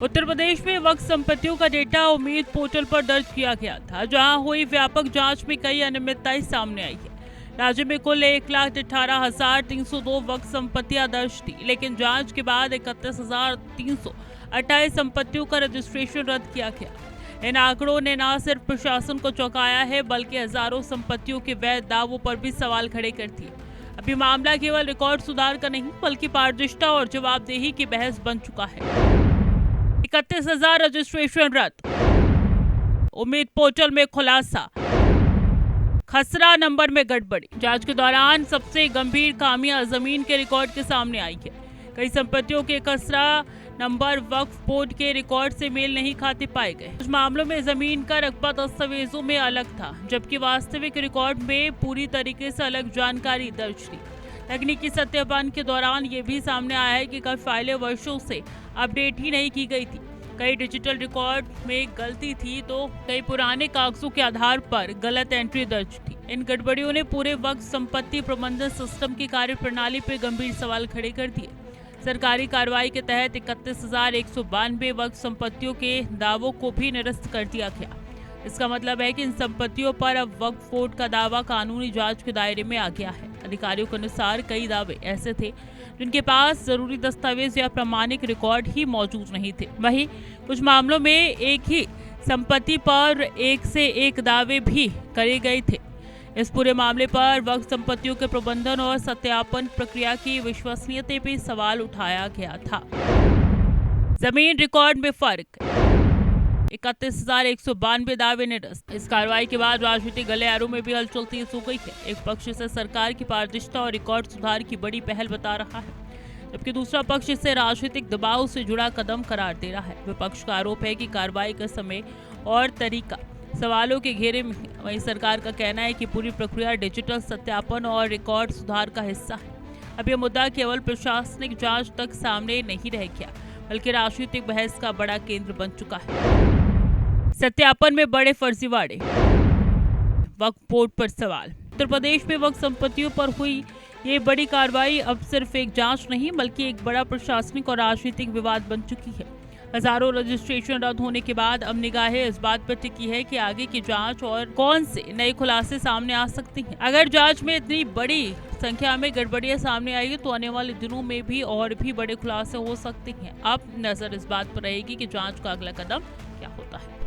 उत्तर प्रदेश में वक्फ संपत्तियों का डेटा उम्मीद पोर्टल पर दर्ज किया गया था, जहां हुई व्यापक जांच में कई अनियमितताएं सामने आई है। राज्य में कुल 1,18,302 वक्फ संपत्तियां दर्ज थी, लेकिन जांच के बाद 31,328 संपत्तियों का रजिस्ट्रेशन रद्द किया गया। इन आंकड़ों ने न सिर्फ प्रशासन को चौंकाया है, बल्कि हजारों संपत्तियों के वैध दावों पर भी सवाल खड़े कर दिए। अभी मामला केवल रिकॉर्ड सुधार का नहीं, बल्कि पारदर्शिता और जवाबदेही की बहस बन चुका है। 31,000 रजिस्ट्रेशन रद्द, उम्मीद पोर्टल में खुलासा, खसरा नंबर में गड़बड़ी। जांच के दौरान सबसे गंभीर खामियां जमीन के रिकॉर्ड के सामने आई है। कई संपत्तियों के खसरा नंबर वक्फ बोर्ड के रिकॉर्ड से मेल नहीं खाते पाए गए। कुछ मामलों में जमीन का रकबा दस्तावेजों में अलग था, जबकि वास्तविक रिकॉर्ड में पूरी तरीके से अलग जानकारी दर्ज थी। तकनीकी सत्यापन के दौरान ये भी सामने आया है कि कई फाइलें वर्षों से अपडेट ही नहीं की गई थी। कई डिजिटल रिकॉर्ड में गलती थी, तो कई पुराने कागजों के आधार पर गलत एंट्री दर्ज थी। इन गड़बड़ियों ने पूरे वक्त संपत्ति प्रबंधन सिस्टम की कार्यप्रणाली पर गंभीर सवाल खड़े कर दिए। सरकारी कार्रवाई के तहत 31,192 वक्त संपत्तियों के दावों को भी निरस्त कर दिया गया। इसका मतलब है कि इन संपत्तियों पर अब वक्फ बोर्ड का दावा कानूनी जांच के दायरे में आ गया है। अधिकारियों के अनुसार कई दावे ऐसे थे जिनके पास जरूरी दस्तावेज या प्रमाणिक रिकॉर्ड ही मौजूद नहीं थे। वहीं कुछ मामलों में एक ही संपत्ति पर एक से एक दावे भी करे गए थे। इस पूरे मामले पर वक्फ संपत्तियों के प्रबंधन और सत्यापन प्रक्रिया की विश्वसनीयता पे सवाल उठाया गया था। जमीन रिकॉर्ड में फर्क, 31,192 दावे निरस्त। इस कार्रवाई के बाद राजनीतिक गलियारों में भी हलचल तेज हो गई है। एक पक्ष इसे सरकार की पारदर्शिता और रिकॉर्ड सुधार की बड़ी पहल बता रहा है, जबकि दूसरा पक्ष इसे राजनीतिक दबाव से जुड़ा कदम करार दे रहा है। विपक्ष का आरोप है कि कार्रवाई का समय और तरीका सवालों के घेरे में है। वहीं सरकार का कहना है कि पूरी प्रक्रिया डिजिटल सत्यापन और रिकॉर्ड सुधार का हिस्सा है। अब यह मुद्दा केवल प्रशासनिक जांच तक सामने नहीं रह गया, बल्कि राजनीतिक बहस का बड़ा केंद्र बन चुका है। सत्यापन में बड़े फर्जीवाड़े, वक्फ बोर्ड पर सवाल। उत्तर प्रदेश में वक्फ संपत्तियों पर हुई ये बड़ी कार्रवाई अब सिर्फ एक जांच नहीं, बल्कि एक बड़ा प्रशासनिक और राजनीतिक विवाद बन चुकी है। हजारों रजिस्ट्रेशन रद्द होने के बाद अब निगाहें इस बात पर टिकी है कि आगे की जांच और कौन से नए खुलासे सामने आ सकती हैं। अगर जांच में इतनी बड़ी संख्या में गड़बड़ियां सामने आई तो आने वाले दिनों में भी और भी बड़े खुलासे हो सकते हैं। अब नजर इस बात पर रहेगी कि जांच का अगला कदम क्या होता है।